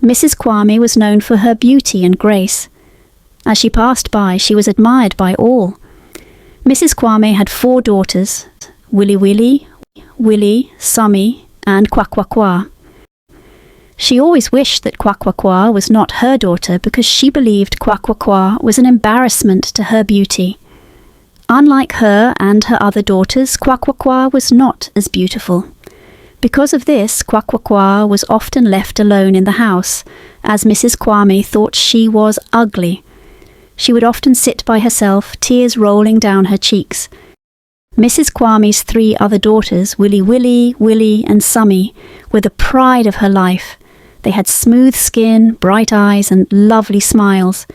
Mrs. Kwame was known for her beauty and grace. As she passed by, she was admired by all. Mrs. Kwame had 4 daughters, Willy Willy, Willy, Summy, and Kwa Kwa Kwa. She always wished that Kwa Kwa Kwa was not her daughter because she believed Kwa Kwa Kwa was an embarrassment to her beauty. Unlike her and her other daughters, Kwa Kwa Kwa was not as beautiful. Because of this, Kwa Kwa Kwa was often left alone in the house, as Mrs. Kwame thought she was ugly. She would often sit by herself, tears rolling down her cheeks. Mrs. Kwame's 3 other daughters, Willy Willy, Willy, and Summy, were the pride of her life. They had smooth skin, bright eyes, and lovely smiles.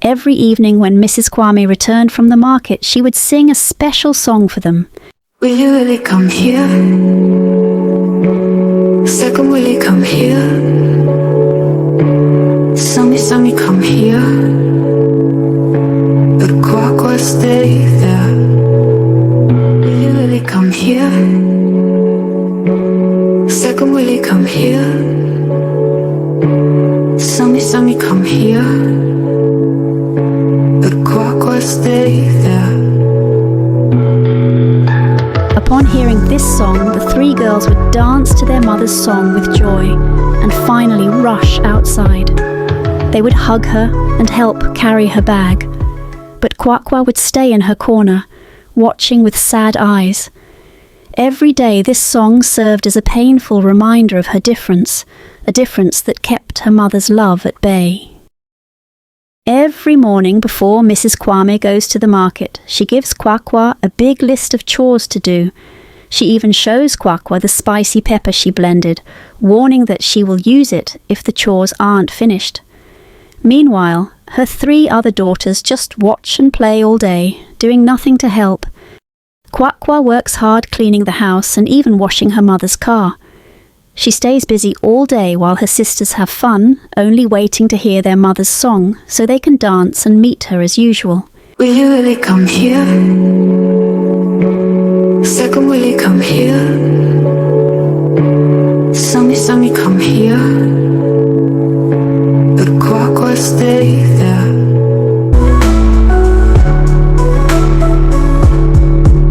Every evening when Mrs. Kwame returned from the market, she would sing a special song for them. Will you really come here? Second, will you come here? Summy, Summy, come here. But Kwa Kwa, stay there. Will you really come here? Second, will you come here? Summy, Summy, come here. But Kwa Kwa, stay there. Upon hearing this song, the 3 girls would dance to their mother's song with joy and finally rush outside. They would hug her and help carry her bag. But Kwa Kwa would stay in her corner, watching with sad eyes. Every day this song served as a painful reminder of her difference, a difference that kept her mother's love at bay. Every morning before Mrs. Kwame goes to the market, she gives Kwa Kwa a big list of chores to do. She even shows Kwa Kwa the spicy pepper she blended, warning that she will use it if the chores aren't finished. Meanwhile, her 3 other daughters just watch and play all day, doing nothing to help. Kwa Kwa works hard cleaning the house and even washing her mother's car. She stays busy all day while her sisters have fun, only waiting to hear their mother's song so they can dance and meet her as usual. Will you really come here? Second, will you come here? Summy, Summy, come here. But Kwa Kwa, stay there.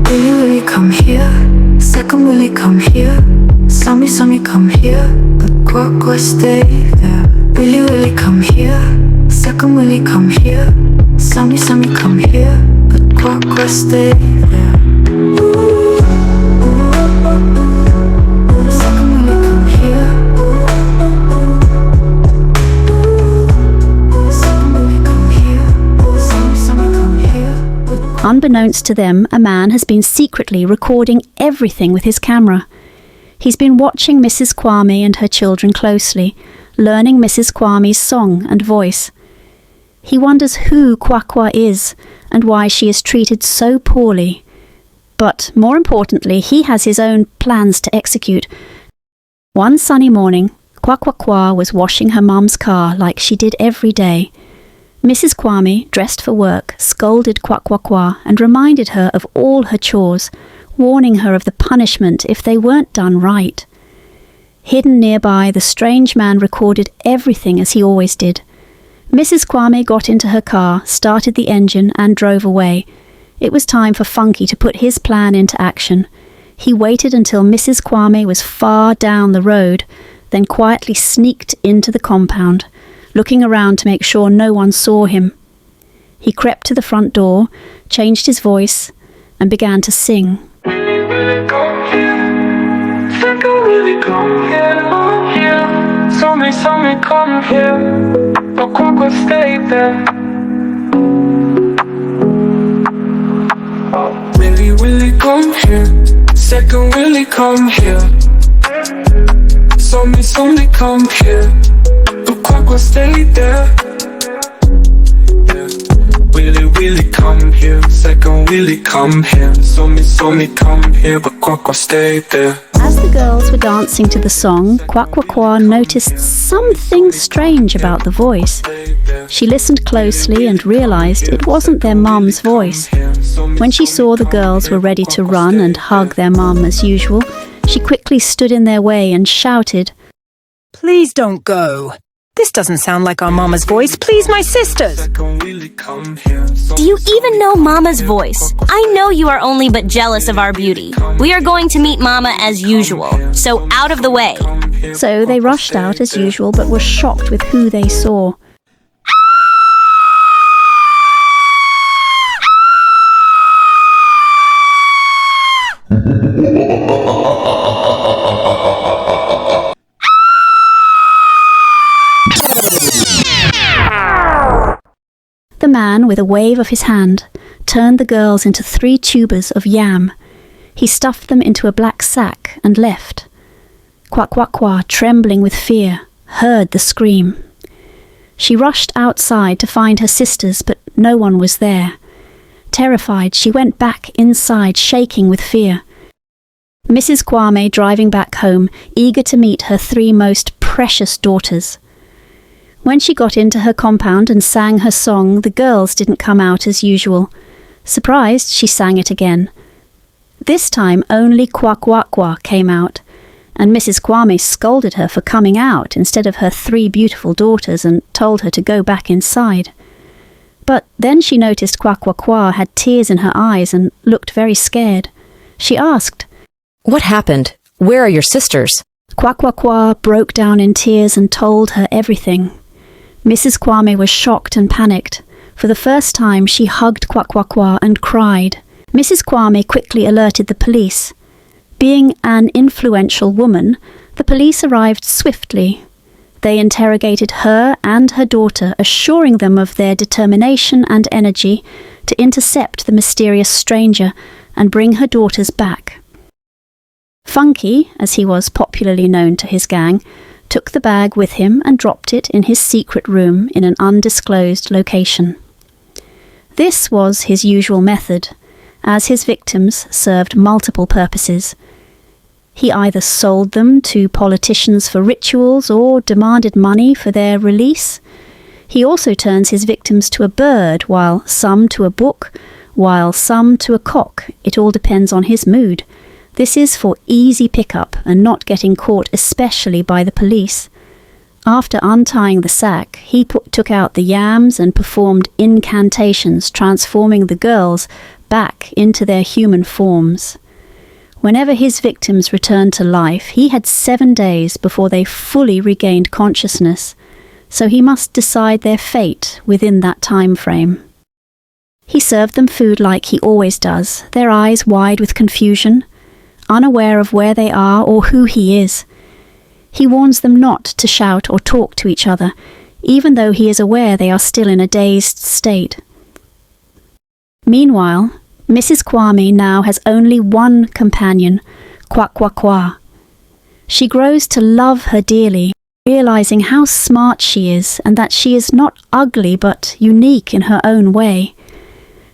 Will you really come here? Second, will you come here? Summy, Summy, come here. But Kwa Kwa, stay there. Will you really come here? Second, will you come here? Summy, Summy, come here. But Kwa Kwa, stay there. Unbeknownst to them, a man has been secretly recording everything with his camera. He's been watching Mrs. Kwame and her children closely, learning Mrs. Kwame's song and voice. He wonders who Kwa Kwa is and why she is treated so poorly. But more importantly, he has his own plans to execute. One sunny morning, Kwa Kwa Kwa was washing her mum's car like she did every day. Mrs. Kwame, dressed for work, scolded Kwa Kwa Kwa and reminded her of all her chores, warning her of the punishment if they weren't done right. Hidden nearby, the strange man recorded everything as he always did. Mrs. Kwame got into her car, started the engine and drove away. It was time for Funky to put his plan into action. He waited until Mrs. Kwame was far down the road, then quietly sneaked into the compound, looking around to make sure no one saw him. He crept to the front door, changed his voice, and began to sing. Come here, but Kwa Kwa, stay there. Willy Willy, come here. Second, Willy, come here. Somebody, come here. But Kwa Kwa, stay there. Yeah. Willy Willy, come here. Second, Willy, come here. Somebody, come here. But Kwa Kwa, stay there. As the girls were dancing to the song, Kwa Kwa Kwa noticed something strange about the voice. She listened closely and realized it wasn't their mum's voice. When she saw the girls were ready to run and hug their mum as usual, she quickly stood in their way and shouted, "Please don't go. This doesn't sound like our Mama's voice. Please, my sisters. Second Willie come here. Do you even know Mama's voice? I know you are only but jealous of our beauty. We are going to meet Mama as usual, so out of the way. So they rushed out as usual, but were shocked with who they saw. The man, with a wave of his hand, turned the girls into 3 tubers of yam. He stuffed them into a black sack and left. Kwa, trembling with fear, heard the scream. She rushed outside to find her sisters, but no one was there. Terrified, she went back inside, shaking with fear. Mrs. Kwame driving back home, eager to meet her 3 most precious daughters. When she got into her compound and sang her song, the girls didn't come out as usual. Surprised, she sang it again. This time only Kwa came out, and Mrs. Kwame scolded her for coming out instead of her 3 beautiful daughters and told her to go back inside. But then she noticed Kwa had tears in her eyes and looked very scared. She asked, "What happened? Where are your sisters?" Kwa broke down in tears and told her everything. Mrs. Kwame was shocked and panicked. For the first time, she hugged Kwa and cried. Mrs. Kwame quickly alerted the police. Being an influential woman, the police arrived swiftly. They interrogated her and her daughter, assuring them of their determination and energy to intercept the mysterious stranger and bring her daughters back. Funky, as he was popularly known to his gang, took the bag with him and dropped it in his secret room in an undisclosed location. This was his usual method, as his victims served multiple purposes. He either sold them to politicians for rituals or demanded money for their release. He also turns his victims to a bird, while some to a book, while some to a cock. It all depends on his mood. This is for easy pickup and not getting caught, especially by the police. After untying the sack, he took out the yams and performed incantations, transforming the girls back into their human forms. Whenever his victims returned to life, he had 7 days before they fully regained consciousness, so he must decide their fate within that time frame. He served them food like he always does, their eyes wide with confusion, unaware of where they are or who he is. He warns them not to shout or talk to each other, even though he is aware they are still in a dazed state. Meanwhile, Mrs. Kwame now has only one companion, Kwa. She grows to love her dearly, realizing how smart she is and that she is not ugly but unique in her own way.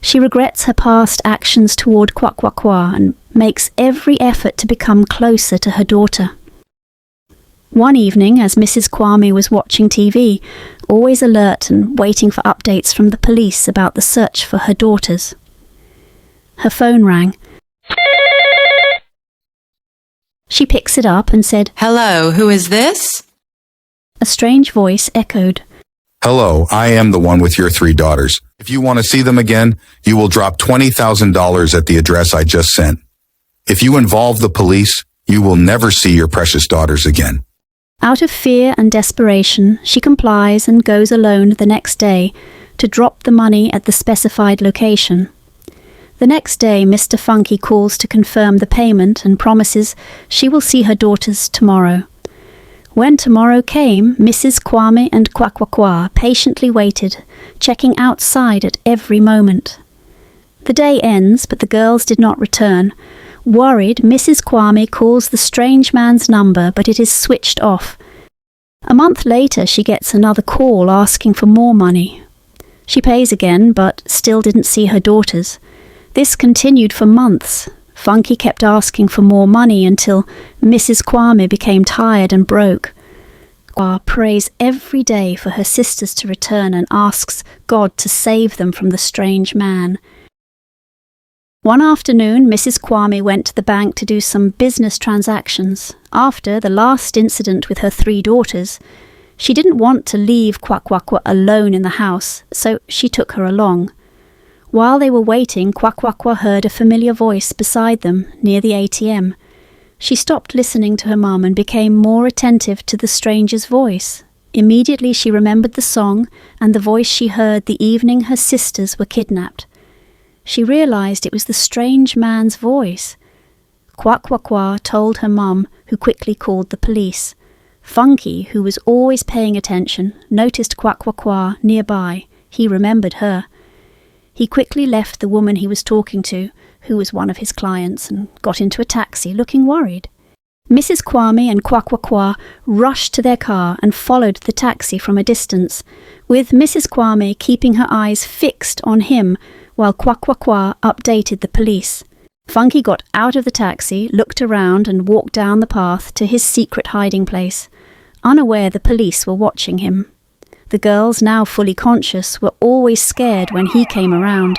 She regrets her past actions toward Kwa and makes every effort to become closer to her daughter. One evening, as Mrs. Kwame was watching TV, always alert and waiting for updates from the police about the search for her daughters, her phone rang. She picks it up and said, "Hello, who is this?" A strange voice echoed. "Hello, I am the one with your 3 daughters. If you want to see them again, you will drop $20,000 at the address I just sent. If you involve the police, you will never see your precious daughters again." Out of fear and desperation, she complies and goes alone the next day to drop the money at the specified location. The next day, Mr. Funky calls to confirm the payment and promises she will see her daughters tomorrow. When tomorrow came, Mrs. Kwame and Kwa patiently waited, checking outside at every moment. The day ends, but the girls did not return. Worried, Mrs. Kwame calls the strange man's number, but it is switched off. A month later, she gets another call asking for more money. She pays again, but still didn't see her daughters. This continued for months. Funky kept asking for more money until Mrs. Kwame became tired and broke. Kwa prays every day for her sisters to return and asks God to save them from the strange man. One afternoon, Mrs. Kwame went to the bank to do some business transactions. After the last incident with her 3 daughters, She didn't want to leave Quack-Quack-Quack alone in the house, so she took her along. While they were waiting, Quack-Quack-Quack heard a familiar voice beside them, near the ATM. She stopped listening to her mum and became more attentive to the stranger's voice. Immediately she remembered the song and the voice she heard the evening her sisters were kidnapped. She realised it was the strange man's voice. Quack-Quack-Quack told her mum, who quickly called the police. Funky, who was always paying attention, noticed Quack-Quack-Quack nearby. He remembered her. He quickly left the woman he was talking to, who was one of his clients, and got into a taxi, looking worried. Mrs. Kwame and Quack-Quack-Quack rushed to their car and followed the taxi from a distance, with Mrs. Kwame keeping her eyes fixed on him while Quack-Quack-Quack updated the police. Funky got out of the taxi, looked around and walked down the path to his secret hiding place, unaware the police were watching him. The girls, now fully conscious, were always scared when he came around.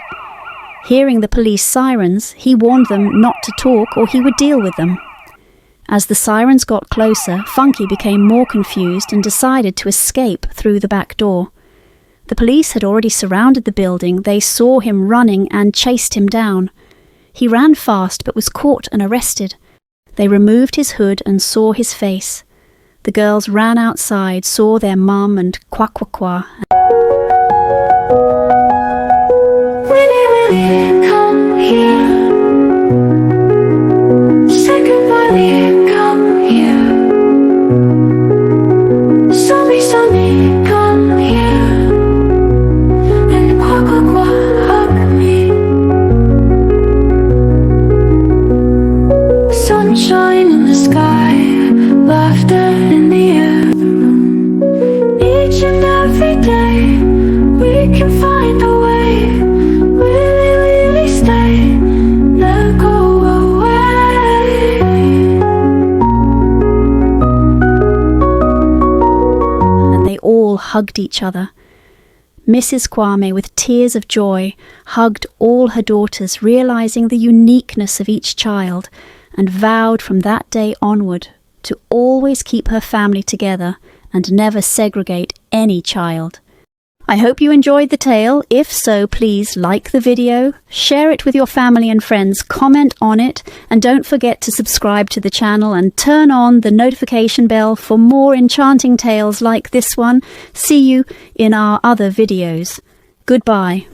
Hearing the police sirens, he warned them not to talk or he would deal with them. As the sirens got closer, Funky became more confused and decided to escape through the back door. The police had already surrounded the building. They saw him running and chased him down. He ran fast but was caught and arrested. They removed his hood and saw his face. The girls ran outside, saw their mum and Quack-Quack-Quack. Willy, Willy, come here. Second Willy, come here. Sonny, Sonny, come here. And Quack-Quack-Quack, hug me. Sunshine in the sky, laughter in the air. Each and every day, we can find a way. Really, really stay, never go away. And they all hugged each other. Mrs. Kwame, with tears of joy, hugged all her daughters, realising the uniqueness of each child, and vowed from that day onward to always keep her family together and never segregate any child. I hope you enjoyed the tale. If so, please like the video, share it with your family and friends, comment on it, and don't forget to subscribe to the channel and turn on the notification bell for more enchanting tales like this one. See you in our other videos. Goodbye.